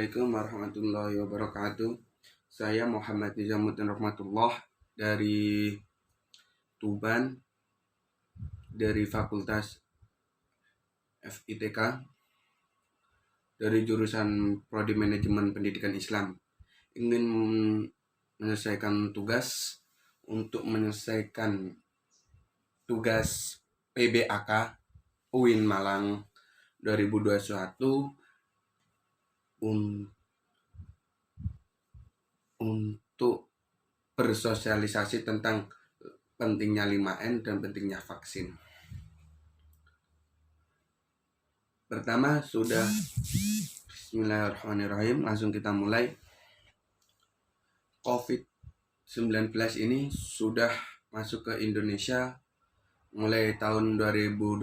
Assalamualaikum warahmatullahi wabarakatuh. Saya Muhammad Nizamuddin Rahmatullah dari Tuban, dari Fakultas FITK, dari jurusan Prodi Manajemen Pendidikan Islam. Ingin menyelesaikan tugas untuk menyelesaikan tugas PBAK UIN Malang 2021 untuk bersosialisasi tentang pentingnya 5M dan pentingnya vaksin. Pertama sudah Bismillahirrahmanirrahim, langsung kita mulai. COVID-19 ini sudah masuk ke Indonesia mulai tahun 2020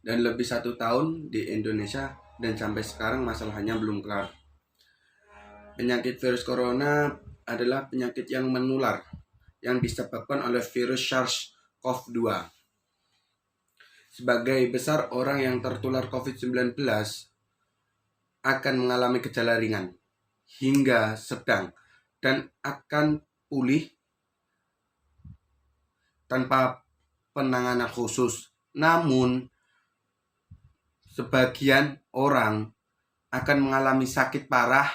dan lebih 1 tahun di Indonesia, dan sampai sekarang masalahnya belum kelar. Penyakit virus corona adalah penyakit yang menular yang disebabkan oleh virus SARS-CoV-2. Sebagai besar orang yang tertular COVID-19 akan mengalami gejala ringan hingga sedang dan akan pulih tanpa penanganan khusus. Namun sebagian orang akan mengalami sakit parah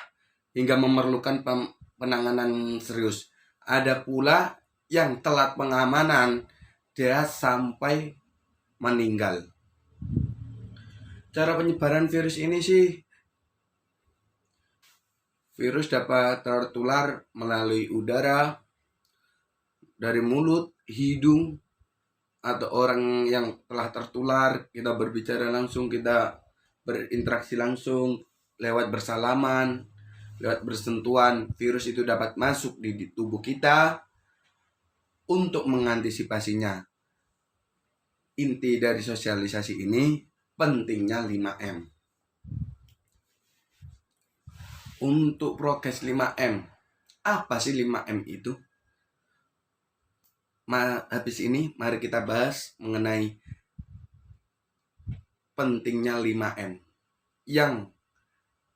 hingga memerlukan penanganan serius. Ada pula yang telat pengamanan, dia sampai meninggal. Cara penyebaran virus ini sih, virus dapat tertular melalui udara, dari mulut, hidung, atau orang yang telah tertular, kita berbicara langsung, kita berinteraksi langsung, lewat bersalaman, lewat bersentuhan, virus itu dapat masuk di tubuh kita. Untuk mengantisipasinya, inti dari sosialisasi ini pentingnya 5M. Untuk prokes 5M, apa sih 5M itu? Habis ini mari kita bahas mengenai pentingnya 5M yang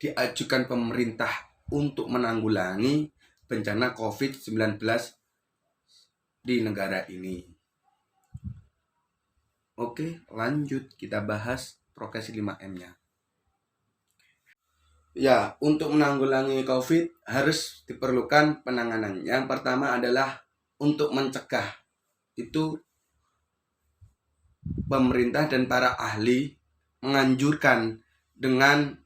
diajukan pemerintah untuk menanggulangi bencana COVID-19 di negara ini. Oke, lanjut kita bahas prokes 5M-nya. Ya, untuk menanggulangi COVID harus diperlukan penanganan. Yang pertama adalah untuk mencegah. Itu pemerintah dan para ahli menganjurkan dengan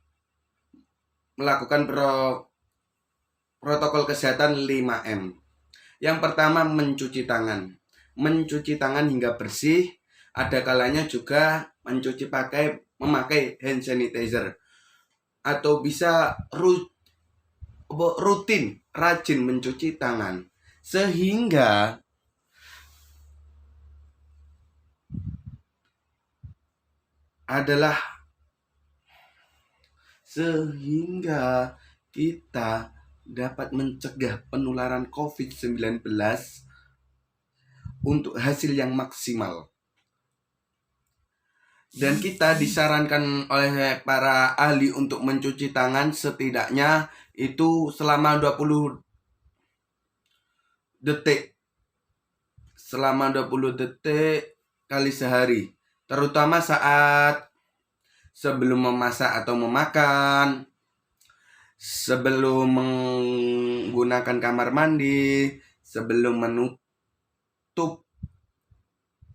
melakukan protokol kesehatan 5M. Yang pertama, mencuci tangan. Mencuci tangan hingga bersih. Ada kalanya juga memakai hand sanitizer. Atau bisa rajin mencuci tangan. Sehingga kita dapat mencegah penularan COVID-19 untuk hasil yang maksimal. Dan kita disarankan oleh para ahli untuk mencuci tangan setidaknya itu selama 20 detik. Selama 20 detik kali sehari. Terutama saat sebelum memasak atau memakan, sebelum menggunakan kamar mandi, sebelum menutup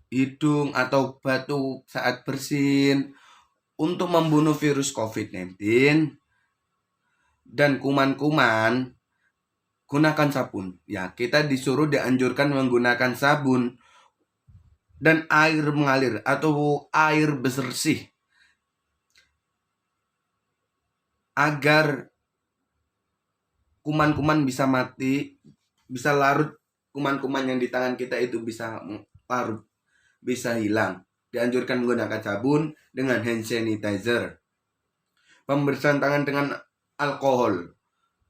hidung atau batuk saat bersin, untuk membunuh virus COVID-19 dan kuman-kuman. Gunakan sabun. Ya, kita dianjurkan menggunakan sabun dan air mengalir atau air bersih agar kuman-kuman bisa mati, bisa larut. Kuman-kuman yang di tangan kita itu bisa larut, bisa hilang. Dianjurkan menggunakan sabun dengan hand sanitizer. Pembersihan tangan dengan alkohol.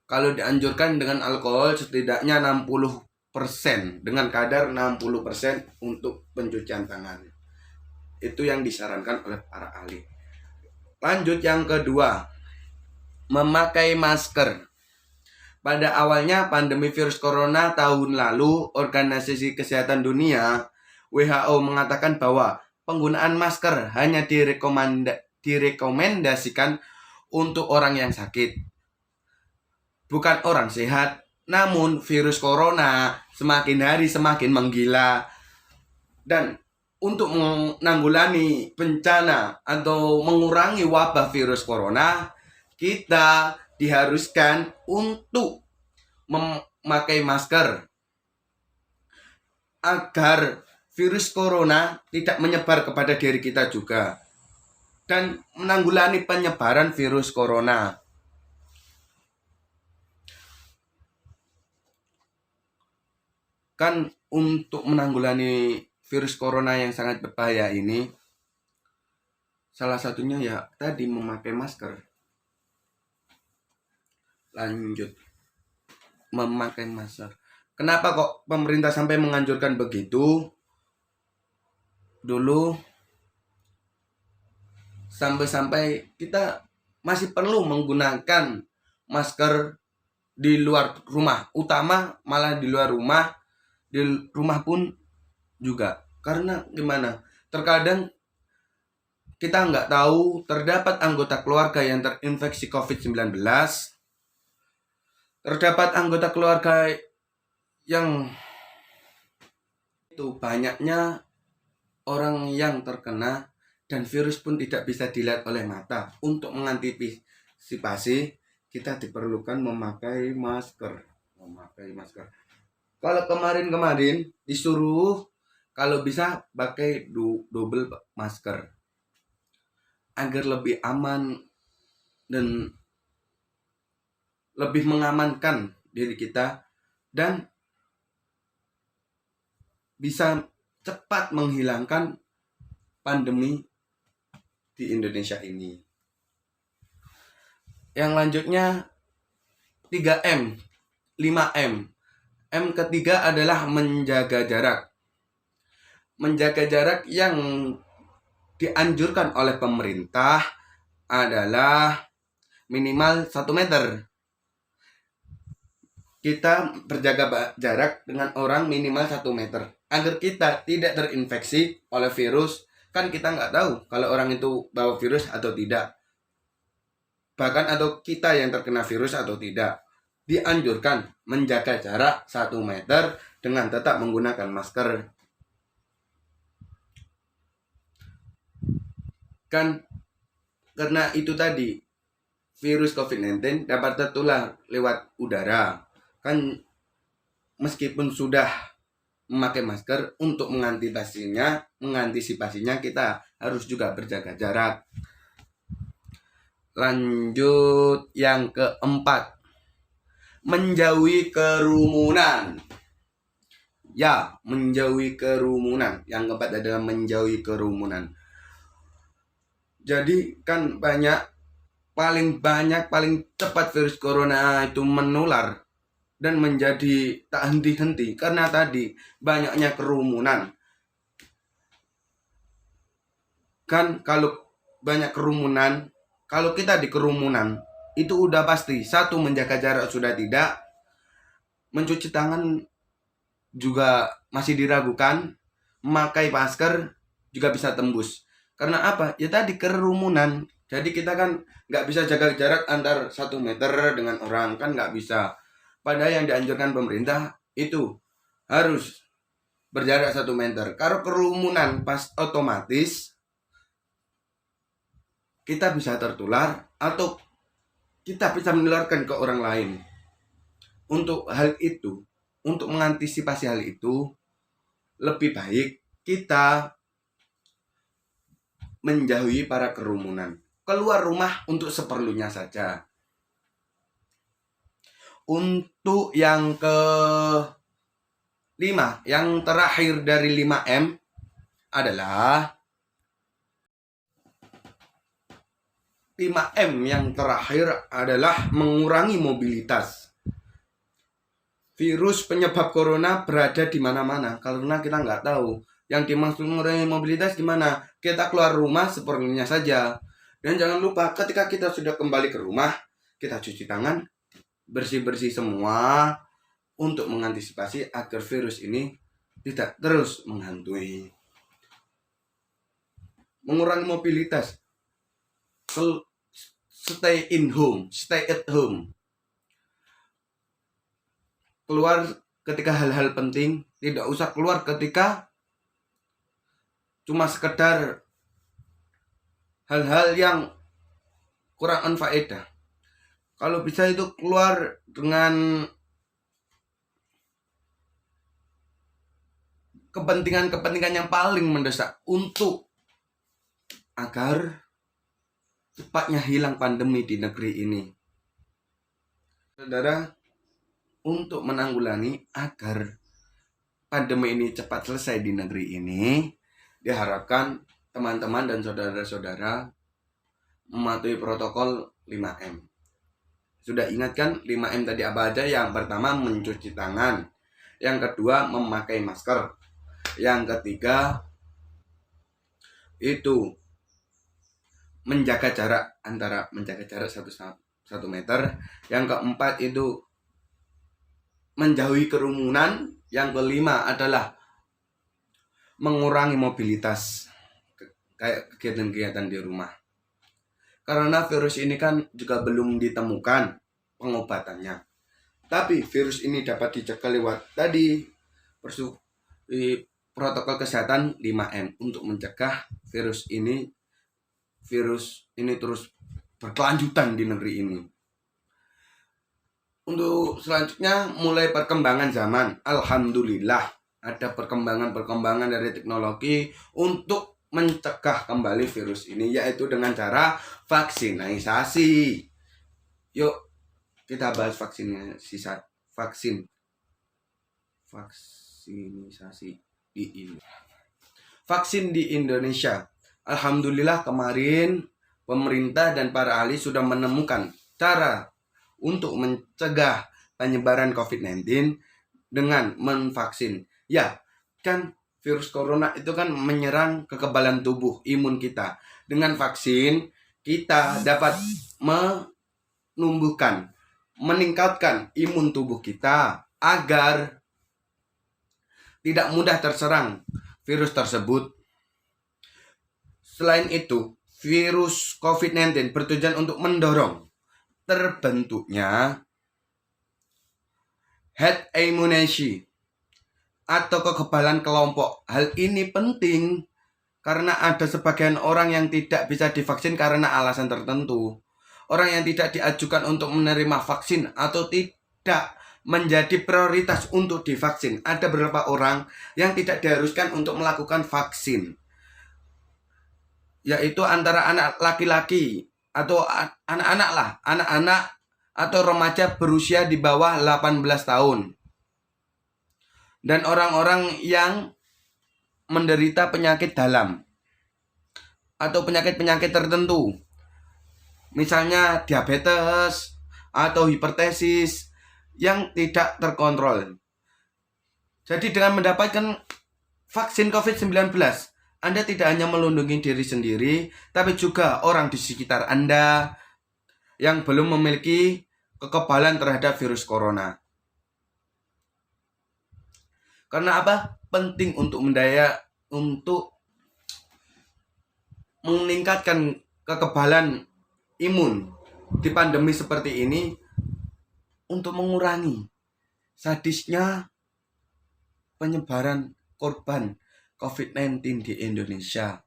Kalau dianjurkan dengan alkohol setidaknya 60%, dengan kadar 60% untuk pencucian tangan. Itu yang disarankan oleh para ahli. Lanjut yang kedua, memakai masker. Pada awalnya pandemi virus corona tahun lalu, Organisasi Kesehatan Dunia WHO mengatakan bahwa penggunaan masker hanya direkomendasikan untuk orang yang sakit, bukan orang sehat. Namun virus corona semakin hari semakin menggila, dan untuk menanggulangi bencana atau mengurangi wabah virus corona, kita diharuskan untuk memakai masker agar virus corona tidak menyebar kepada diri kita juga, dan menanggulangi penyebaran virus corona. Kan untuk menanggulangi virus corona yang sangat berbahaya ini, salah satunya ya tadi memakai masker. Lanjut, memakai masker. Kenapa kok pemerintah sampai menganjurkan begitu? Dulu sampai kita masih perlu menggunakan masker di luar rumah, utama malah di luar rumah, di rumah pun juga. Karena gimana? Terkadang kita nggak tahu terdapat anggota keluarga yang terinfeksi COVID-19. Terdapat anggota keluarga yang itu banyaknya orang yang terkena, dan virus pun tidak bisa dilihat oleh mata. Untuk mengantisipasi, kita diperlukan memakai masker. Kalau kemarin disuruh kalau bisa pakai double masker agar lebih aman dan lebih mengamankan diri kita, dan bisa cepat menghilangkan pandemi di Indonesia ini. Yang lanjutnya 3M, 5M. M ketiga adalah menjaga jarak. Menjaga jarak yang dianjurkan oleh pemerintah adalah minimal 1 meter. Kita berjaga jarak dengan orang minimal 1 meter agar kita tidak terinfeksi oleh virus. Kan kita nggak tahu kalau orang itu bawa virus atau tidak, bahkan atau kita yang terkena virus atau tidak. Dianjurkan menjaga jarak 1 meter dengan tetap menggunakan masker. Kan karena itu tadi, virus COVID-19 dapat tertular lewat udara. Kan meskipun sudah memakai masker, untuk mengantisipasinya kita harus juga berjaga jarak. Lanjut yang keempat, menjauhi kerumunan. Ya, menjauhi kerumunan. Yang keempat adalah menjauhi kerumunan. Jadi kan paling cepat virus corona itu menular dan menjadi tak henti-henti karena tadi banyaknya kerumunan. Kan kalau banyak kerumunan, kalau kita di kerumunan itu udah pasti, satu, menjaga jarak sudah tidak, mencuci tangan juga masih diragukan, memakai masker juga bisa tembus. Karena apa? Ya tadi kerumunan. Jadi kita kan nggak bisa jaga jarak antar 1 meter dengan orang, kan nggak bisa. Padahal yang dianjurkan pemerintah itu harus berjarak 1 meter. Kalau kerumunan pas otomatis kita bisa tertular atau kita bisa menularkan ke orang lain. Untuk hal itu, untuk mengantisipasi hal itu, lebih baik kita menjauhi para kerumunan. Keluar rumah untuk seperlunya saja. Untuk yang ke-5, yang terakhir dari 5M adalah 5M yang terakhir adalah mengurangi mobilitas. Virus penyebab corona berada di mana-mana karena kita nggak tahu. Yang dimaksud mengurangi mobilitas gimana? Kita keluar rumah seperlunya saja. Dan jangan lupa ketika kita sudah kembali ke rumah, kita cuci tangan, bersih-bersih semua untuk mengantisipasi agar virus ini tidak terus menghantui. Mengurangi mobilitas, stay at home. Keluar ketika hal-hal penting, tidak usah keluar ketika cuma sekedar hal-hal yang kurang anfaedah. Kalau bisa itu keluar dengan kepentingan-kepentingan yang paling mendesak untuk agar cepatnya hilang pandemi di negeri ini. Saudara, untuk menanggulangi agar pandemi ini cepat selesai di negeri ini, diharapkan teman-teman dan saudara-saudara mematuhi protokol 5M. Sudah ingat kan 5M tadi apa aja? Yang pertama mencuci tangan, yang kedua memakai masker, yang ketiga itu menjaga jarak menjaga jarak 1 meter, yang keempat itu menjauhi kerumunan, yang kelima adalah mengurangi mobilitas kayak kegiatan-kegiatan di rumah. Karena virus ini kan juga belum ditemukan pengobatannya. Tapi virus ini dapat dicegah lewat tadi protokol kesehatan 5M untuk mencegah virus ini terus berkelanjutan di negeri ini. Untuk selanjutnya, mulai perkembangan zaman, alhamdulillah ada perkembangan dari teknologi untuk mencegah kembali virus ini, yaitu dengan cara vaksinasi. Yuk kita bahas vaksinasi di ini. Vaksin di Indonesia. Alhamdulillah kemarin pemerintah dan para ahli sudah menemukan cara untuk mencegah penyebaran COVID-19 dengan menvaksin. Ya, kan virus corona itu kan menyerang kekebalan tubuh imun kita. Dengan vaksin kita dapat meningkatkan imun tubuh kita agar tidak mudah terserang virus tersebut. Selain itu, virus COVID-19 bertujuan untuk mendorong terbentuknya herd immunity atau kekebalan kelompok. Hal ini penting karena ada sebagian orang yang tidak bisa divaksin karena alasan tertentu. Orang yang tidak diajukan untuk menerima vaksin atau tidak menjadi prioritas untuk divaksin. Ada beberapa orang yang tidak diharuskan untuk melakukan vaksin, yaitu antara anak laki-laki atau anak-anak atau remaja berusia di bawah 18 tahun dan orang-orang yang menderita penyakit dalam atau penyakit-penyakit tertentu, misalnya diabetes atau hipertensi yang tidak terkontrol. Jadi dengan mendapatkan vaksin COVID-19, Anda tidak hanya melindungi diri sendiri, tapi juga orang di sekitar Anda yang belum memiliki kekebalan terhadap virus corona. Karena apa? Penting untuk meningkatkan kekebalan imun di pandemi seperti ini untuk mengurangi sadisnya penyebaran korban COVID-19 di Indonesia.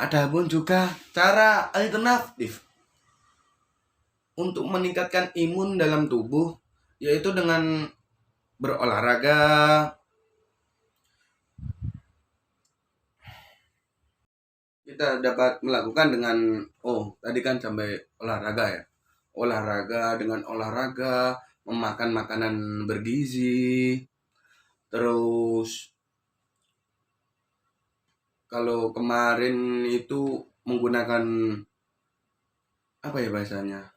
Adapun juga cara alternatif untuk meningkatkan imun dalam tubuh, yaitu dengan berolahraga. Kita dapat melakukan dengan tadi kan sampai olahraga ya. Dengan olahraga, memakan makanan bergizi. Terus kalau kemarin itu menggunakan apa ya bahasanya?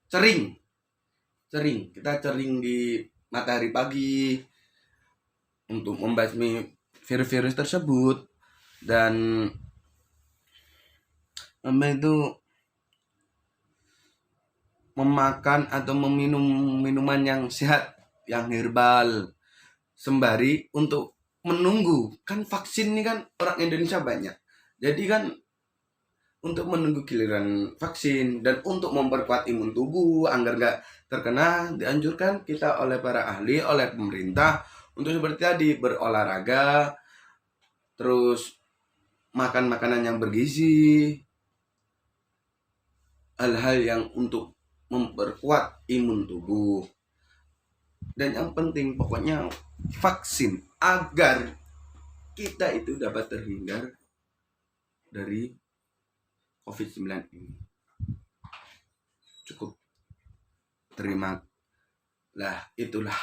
Cering. Kita cering di matahari pagi untuk membasmi virus-virus tersebut. Dan itu memakan atau meminum minuman yang sehat, yang herbal, sembari untuk menunggu. Kan vaksin ini kan orang Indonesia banyak. Jadi kan untuk menunggu giliran vaksin dan untuk memperkuat imun tubuh agar nggak terkena, dianjurkan kita oleh para ahli, oleh pemerintah untuk seperti tadi berolahraga, terus makan makanan yang bergizi, hal-hal yang untuk memperkuat imun tubuh. Dan yang penting pokoknya vaksin agar kita itu dapat terhindar dari COVID-19 ini. Cukup. Terima lah, itulah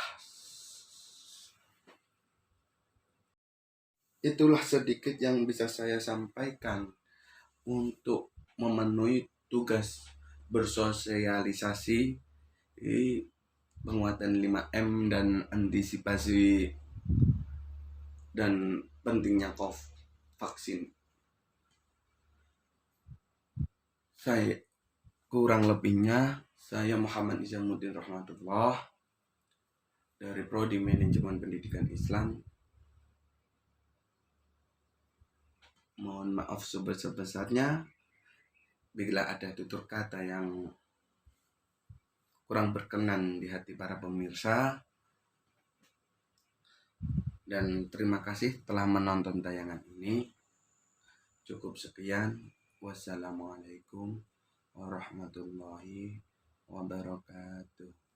sedikit yang bisa saya sampaikan untuk memenuhi tugas bersosialisasi penguatan 5M dan antisipasi dan pentingnya vaksin. Saya kurang lebihnya, saya Muhammad Izamuddin Rahmatullah dari Prodi Manajemen Pendidikan Islam. Mohon maaf sebesar-besarnya bila ada tutur kata yang kurang berkenan di hati para pemirsa. Dan terima kasih telah menonton tayangan ini. Cukup sekian. Wassalamualaikum warahmatullahi wabarakatuh.